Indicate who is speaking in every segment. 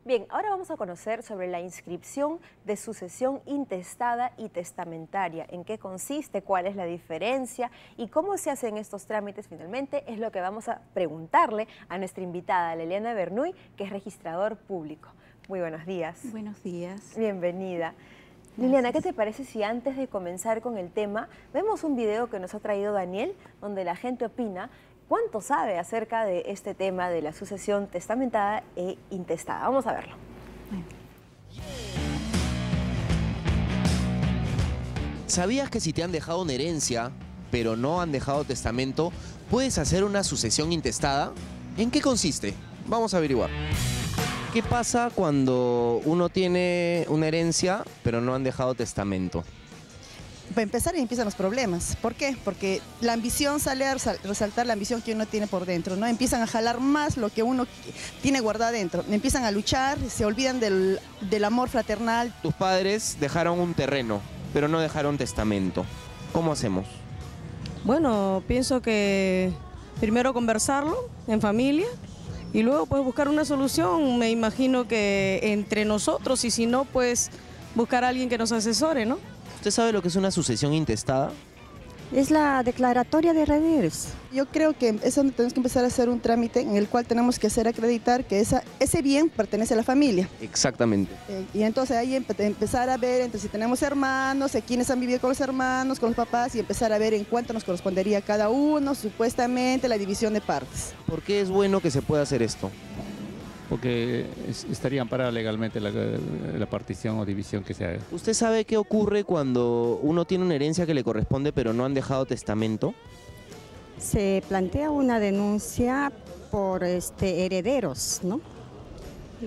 Speaker 1: Bien, ahora vamos a conocer sobre la inscripción de sucesión intestada y testamentaria. ¿En qué consiste? ¿Cuál es la diferencia? ¿Y cómo se hacen estos trámites finalmente? Es lo que vamos a preguntarle a nuestra invitada, Liliana Bernuy, que es registrador público. Muy buenos días.
Speaker 2: Buenos días.
Speaker 1: Bienvenida.
Speaker 2: Gracias.
Speaker 1: Liliana, ¿qué te parece si antes de comenzar con el tema, vemos un video que nos ha traído Daniel, donde la gente opina cuánto sabe acerca de este tema de la sucesión testamentada e intestada? Vamos a verlo.
Speaker 3: ¿Sabías que si te han dejado una herencia, pero no han dejado testamento, puedes hacer una sucesión intestada? ¿En qué consiste? Vamos a averiguar. ¿Qué pasa cuando uno tiene una herencia, pero no han dejado testamento?
Speaker 4: Para empezar, empiezan los problemas. ¿Por qué? Porque la ambición sale a resaltar la ambición que uno tiene por dentro, ¿no? Empiezan a jalar más lo que uno tiene guardado dentro. Empiezan a luchar, se olvidan del amor fraternal.
Speaker 3: Tus padres dejaron un terreno, pero no dejaron testamento. ¿Cómo hacemos?
Speaker 5: Bueno, pienso que primero conversarlo en familia y luego pues buscar una solución. Me imagino que entre nosotros, y si no, pues buscar a alguien que nos asesore, ¿no?
Speaker 3: ¿Usted sabe lo que es una sucesión intestada?
Speaker 2: Es la declaratoria de herederos.
Speaker 4: Yo creo que es donde tenemos que empezar a hacer un trámite en el cual tenemos que hacer acreditar que ese bien pertenece a la familia.
Speaker 3: Exactamente.
Speaker 4: Y entonces ahí empezar a ver entre si tenemos hermanos, quiénes han vivido con los hermanos, con los papás, y empezar a ver en cuánto nos correspondería cada uno, supuestamente la división de partes.
Speaker 3: ¿Por qué es bueno que se pueda hacer esto?
Speaker 6: Porque estaría amparada legalmente la partición o división que se haga.
Speaker 3: ¿Usted sabe qué ocurre cuando uno tiene una herencia que le corresponde pero no han dejado testamento?
Speaker 2: Se plantea una denuncia por herederos, ¿no?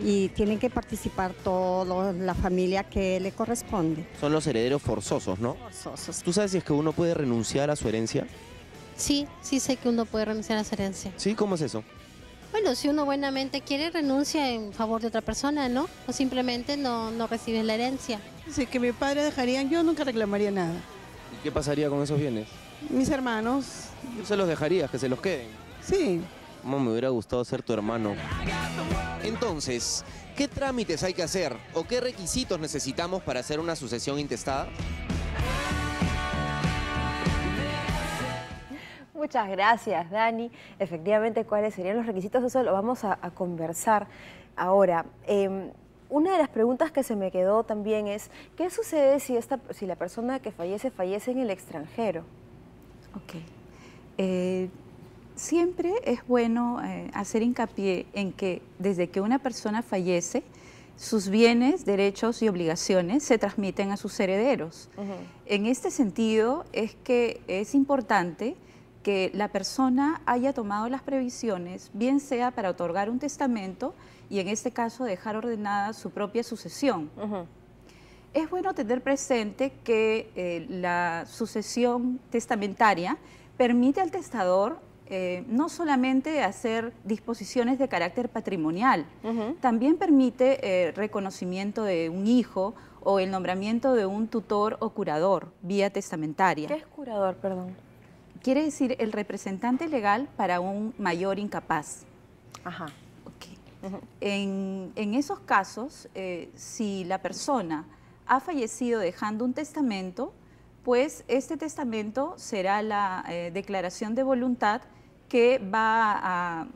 Speaker 2: Y tienen que participar toda la familia que le corresponde.
Speaker 3: Son los herederos forzosos, ¿no?
Speaker 2: Forzosos.
Speaker 3: ¿Tú sabes si es que uno puede renunciar a su herencia?
Speaker 7: Sí, sí sé que uno puede renunciar a su herencia.
Speaker 3: ¿Sí? ¿Cómo es eso?
Speaker 7: Bueno, si uno buenamente quiere, renuncia en favor de otra persona, ¿no? O simplemente no recibes la herencia.
Speaker 8: Si que mi padre dejarían, yo nunca reclamaría nada.
Speaker 3: ¿Y qué pasaría con esos bienes?
Speaker 8: Mis hermanos,
Speaker 3: ¿Tú se los dejarías, que se los queden?
Speaker 8: sí.
Speaker 3: ¿Cómo me hubiera gustado ser tu hermano? Entonces, ¿qué trámites hay que hacer o qué requisitos necesitamos para hacer una sucesión intestada?
Speaker 1: Muchas gracias, Dani. Efectivamente, ¿cuáles serían los requisitos? Eso lo vamos a conversar ahora. Una de las preguntas que se me quedó también es, ¿qué sucede si la persona que fallece en el extranjero?
Speaker 9: Ok. Siempre es bueno hacer hincapié en que desde que una persona fallece, sus bienes, derechos y obligaciones se transmiten a sus herederos. En este sentido es que es importante que la persona haya tomado las previsiones, bien sea para otorgar un testamento y en este caso dejar ordenada su propia sucesión. Es bueno tener presente que la sucesión testamentaria permite al testador no solamente hacer disposiciones de carácter patrimonial, también permite reconocimiento de un hijo o el nombramiento de un tutor o curador vía testamentaria.
Speaker 1: ¿Qué es curador, perdón?
Speaker 9: Quiere decir el representante legal para un mayor incapaz.
Speaker 1: Ajá.
Speaker 9: Okay. En esos casos, si la persona ha fallecido dejando un testamento, pues este testamento será la declaración de voluntad que va a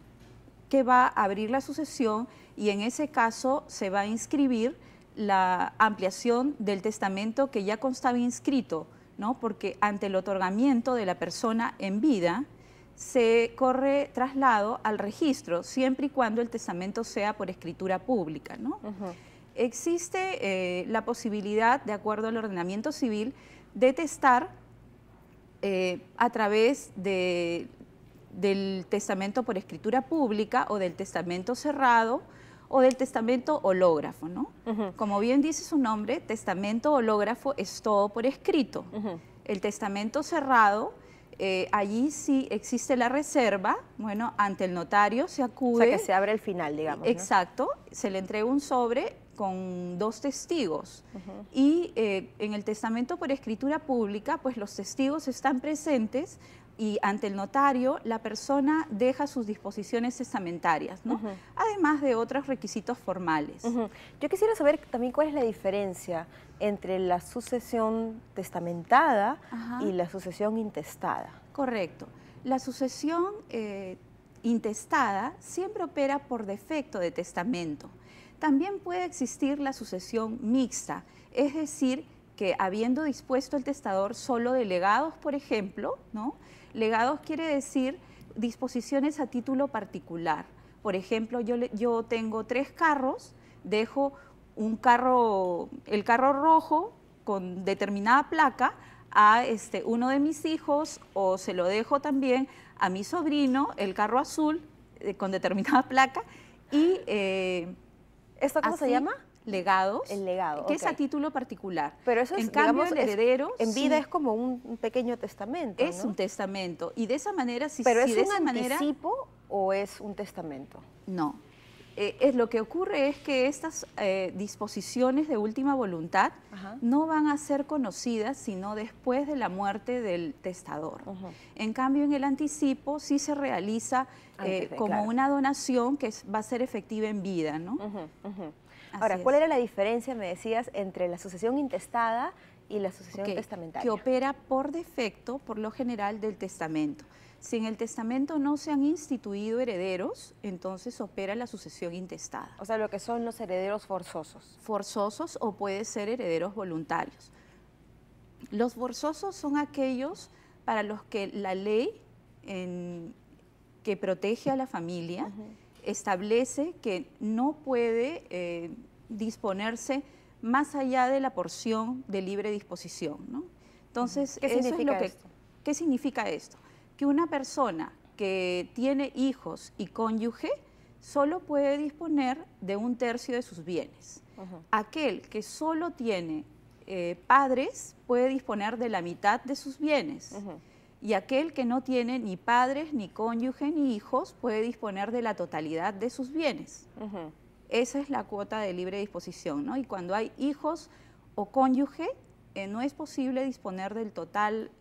Speaker 9: abrir la sucesión y en ese caso se va a inscribir la ampliación del testamento que ya constaba inscrito, ¿no? Porque ante el otorgamiento de la persona en vida se corre traslado al registro, siempre y cuando el testamento sea por escritura pública, ¿no? Existe la posibilidad, de acuerdo al ordenamiento civil, de testar a través del testamento por escritura pública o del testamento cerrado o del testamento hológrafo, ¿no? Como bien dice su nombre, testamento hológrafo es todo por escrito. El testamento cerrado, allí sí existe la reserva, bueno, ante el notario se acude.
Speaker 1: O sea, que se abre el final, digamos, ¿no?
Speaker 9: Exacto, se le entrega un sobre con 2 testigos y en el testamento por escritura pública, pues los testigos están presentes y ante el notario la persona deja sus disposiciones testamentarias, ¿no? Además de otros requisitos formales.
Speaker 1: Yo quisiera saber también cuál es la diferencia entre la sucesión testamentada y la sucesión intestada.
Speaker 9: Correcto. La sucesión intestada siempre opera por defecto de testamento. También puede existir la sucesión mixta, es decir, que habiendo dispuesto el testador solo de legados, por ejemplo, ¿no? Legados quiere decir disposiciones a título particular. Por ejemplo, yo tengo 3 carros, dejo el carro rojo con determinada placa a uno de mis hijos, o se lo dejo también a mi sobrino, el carro azul con determinada placa, y
Speaker 1: ¿esto cómo se llama?
Speaker 9: Legados.
Speaker 1: El legado,
Speaker 9: que es a título particular.
Speaker 1: Pero eso es,
Speaker 9: en cambio,
Speaker 1: digamos,
Speaker 9: el heredero
Speaker 1: en vida es como un pequeño testamento,
Speaker 9: es
Speaker 1: ¿no?
Speaker 9: un testamento, y de esa manera,
Speaker 1: ¿Pero
Speaker 9: si
Speaker 1: es
Speaker 9: de
Speaker 1: un
Speaker 9: esa manera,
Speaker 1: anticipo o es un testamento?
Speaker 9: no. Lo que ocurre es que estas disposiciones de última voluntad no van a ser conocidas sino después de la muerte del testador. En cambio, en el anticipo sí se realiza como una donación que va a ser efectiva en vida, ¿no?
Speaker 1: Ahora, ¿cuál era la diferencia, me decías, entre la sucesión intestada y la sucesión testamentaria?
Speaker 9: Que opera por defecto, por lo general, del testamento. Si en el testamento no se han instituido herederos, entonces opera la sucesión intestada.
Speaker 1: O sea, lo que son los herederos forzosos.
Speaker 9: Forzosos, o puede ser herederos voluntarios. Los forzosos son aquellos para los que la ley que protege a la familia establece que no puede disponerse más allá de la porción de libre disposición, ¿no? Entonces,
Speaker 1: ¿qué significa esto?
Speaker 9: ¿Qué significa esto? Que una persona que tiene hijos y cónyuge solo puede disponer de 1/3 de sus bienes. Aquel que solo tiene padres puede disponer de la mitad de sus bienes. Y aquel que no tiene ni padres, ni cónyuge, ni hijos, puede disponer de la totalidad de sus bienes. Esa es la cuota de libre disposición, ¿no? Y cuando hay hijos o cónyuge, no es posible disponer del total,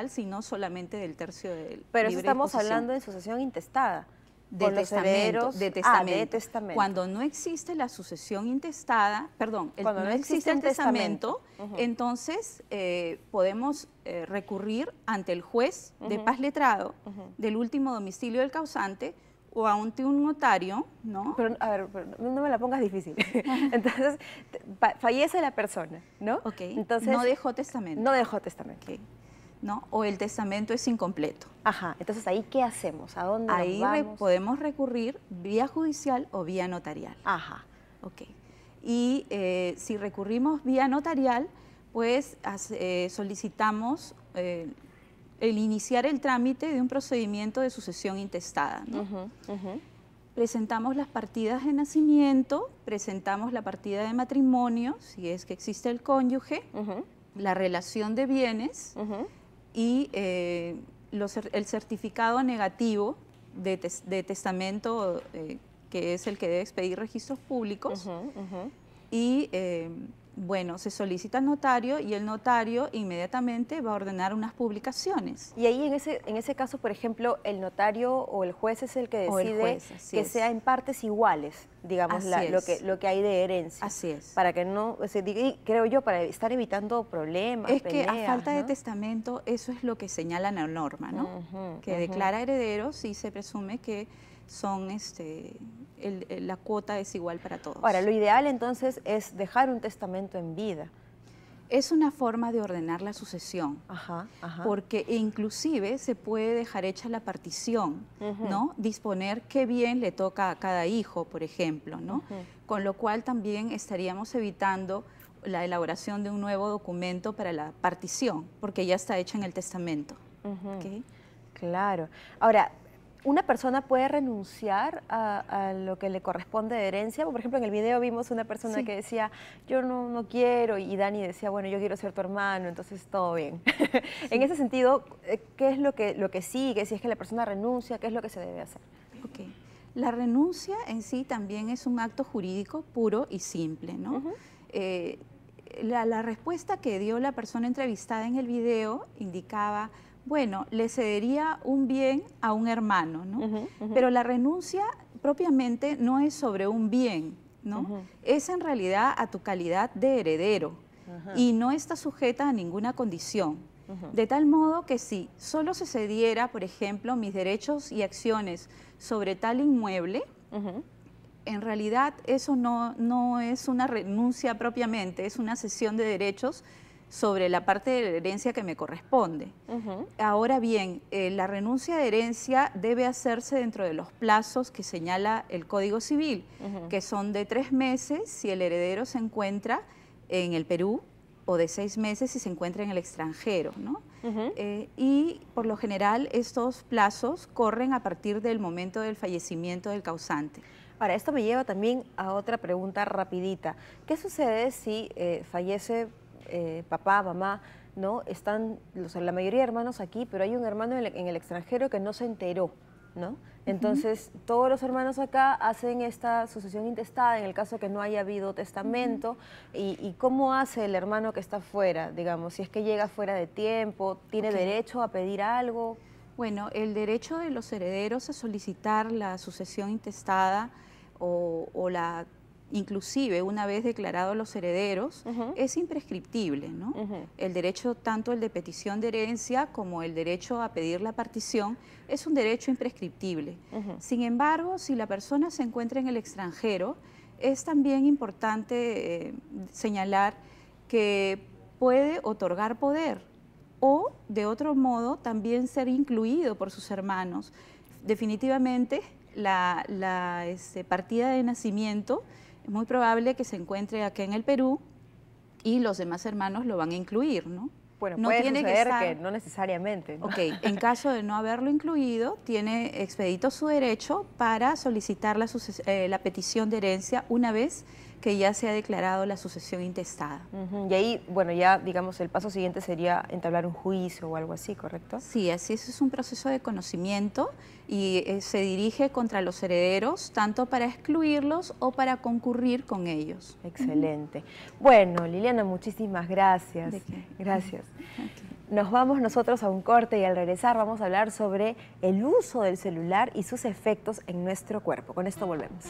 Speaker 9: sino solamente del 1/3 del libre.
Speaker 1: Pero eso estamos
Speaker 9: disposición.
Speaker 1: hablando de sucesión intestada.
Speaker 9: De testamento. Cuando no existe la sucesión intestada, cuando no existe el testamento, entonces podemos recurrir ante el juez de paz letrado del último domicilio del causante o ante un notario, ¿no?
Speaker 1: Pero, a ver, no me la pongas difícil. Entonces, fallece la persona, ¿no? Entonces,
Speaker 9: no dejó testamento.
Speaker 1: No dejó testamento.
Speaker 9: ¿No? O el testamento es incompleto.
Speaker 1: Entonces, ¿ahí qué hacemos? ¿A dónde nos vamos?
Speaker 9: Podemos recurrir vía judicial o vía notarial. Y si recurrimos vía notarial, pues solicitamos el iniciar el trámite de un procedimiento de sucesión intestada, ¿no? Presentamos las partidas de nacimiento, presentamos la partida de matrimonio, si es que existe el cónyuge, la relación de bienes y el certificado negativo de testamento, que es el que debe expedir registros públicos, y bueno, se solicita al notario y el notario inmediatamente va a ordenar unas publicaciones.
Speaker 1: Y ahí en ese caso, por ejemplo, el notario o el juez es el que decide que sea en partes iguales, digamos, lo que hay de herencia.
Speaker 9: Así es.
Speaker 1: Para que no, creo yo, para estar evitando problemas,
Speaker 9: Es
Speaker 1: peleas,
Speaker 9: que a falta
Speaker 1: ¿no?
Speaker 9: de testamento, eso es lo que señala la norma, ¿no? Que declara herederos y se presume que son la cuota es igual para todos.
Speaker 1: Ahora, lo ideal entonces es dejar un testamento en vida.
Speaker 9: Es una forma de ordenar la sucesión, porque inclusive se puede dejar hecha la partición, ¿no? Disponer qué bien le toca a cada hijo, por ejemplo, ¿no? Con lo cual también estaríamos evitando la elaboración de un nuevo documento para la partición, porque ya está hecha en el testamento.
Speaker 1: Claro. Ahora, ¿una persona puede renunciar a lo que le corresponde de herencia? Por ejemplo, en el video vimos una persona que decía, yo no quiero, y Dani decía, bueno, yo quiero ser tu hermano, entonces todo bien. En ese sentido, ¿qué es lo que sigue? Si es que la persona renuncia, ¿qué es lo que se debe hacer?
Speaker 9: La renuncia en sí también es un acto jurídico puro y simple, ¿no? La respuesta que dio la persona entrevistada en el video indicaba, Bueno, le cedería un bien a un hermano, ¿no? Pero la renuncia propiamente no es sobre un bien, ¿no? Es en realidad a tu calidad de heredero y no está sujeta a ninguna condición. De tal modo que si solo se cediera, por ejemplo, mis derechos y acciones sobre tal inmueble, en realidad eso no es una renuncia propiamente, es una cesión de derechos sobre la parte de la herencia que me corresponde. Ahora bien, la renuncia de herencia debe hacerse dentro de los plazos que señala el Código Civil, que son de 3 meses si el heredero se encuentra en el Perú, o de 6 meses si se encuentra en el extranjero, ¿no? Y por lo general estos plazos corren a partir del momento del fallecimiento del causante.
Speaker 1: Ahora, esto me lleva también a otra pregunta rapidita. ¿Qué sucede si fallece papá, mamá, ¿no? Están la mayoría de hermanos aquí, pero hay un hermano en el extranjero que no se enteró, ¿no? Entonces, todos los hermanos acá hacen esta sucesión intestada en el caso que no haya habido testamento. ¿Y cómo hace el hermano que está fuera, digamos? Si es que llega fuera de tiempo, ¿tiene derecho a pedir algo?
Speaker 9: Bueno, el derecho de los herederos a solicitar la sucesión intestada o la... inclusive una vez declarados los herederos, es imprescriptible, ¿no? El derecho, tanto el de petición de herencia como el derecho a pedir la partición, es un derecho imprescriptible. Sin embargo, si la persona se encuentra en el extranjero, es también importante señalar que puede otorgar poder o, de otro modo, también ser incluido por sus hermanos. Definitivamente, la partida de nacimiento es muy probable que se encuentre acá en el Perú y los demás hermanos lo van a incluir, ¿no?
Speaker 1: Bueno,
Speaker 9: no
Speaker 1: puede
Speaker 9: tiene
Speaker 1: suceder
Speaker 9: que,
Speaker 1: que no necesariamente, ¿no?
Speaker 9: Ok, en caso de no haberlo incluido, tiene expedito su derecho para solicitar la petición de herencia una vez que ya se ha declarado la sucesión intestada.
Speaker 1: Y ahí, bueno, ya digamos el paso siguiente sería entablar un juicio o algo así, ¿correcto?
Speaker 9: Sí, así es un proceso de conocimiento y se dirige contra los herederos tanto para excluirlos o para concurrir con ellos.
Speaker 1: Excelente. Bueno, Liliana, muchísimas gracias.
Speaker 9: ¿De qué?
Speaker 1: Gracias. Nos vamos nosotros a un corte y al regresar vamos a hablar sobre el uso del celular y sus efectos en nuestro cuerpo. Con esto volvemos.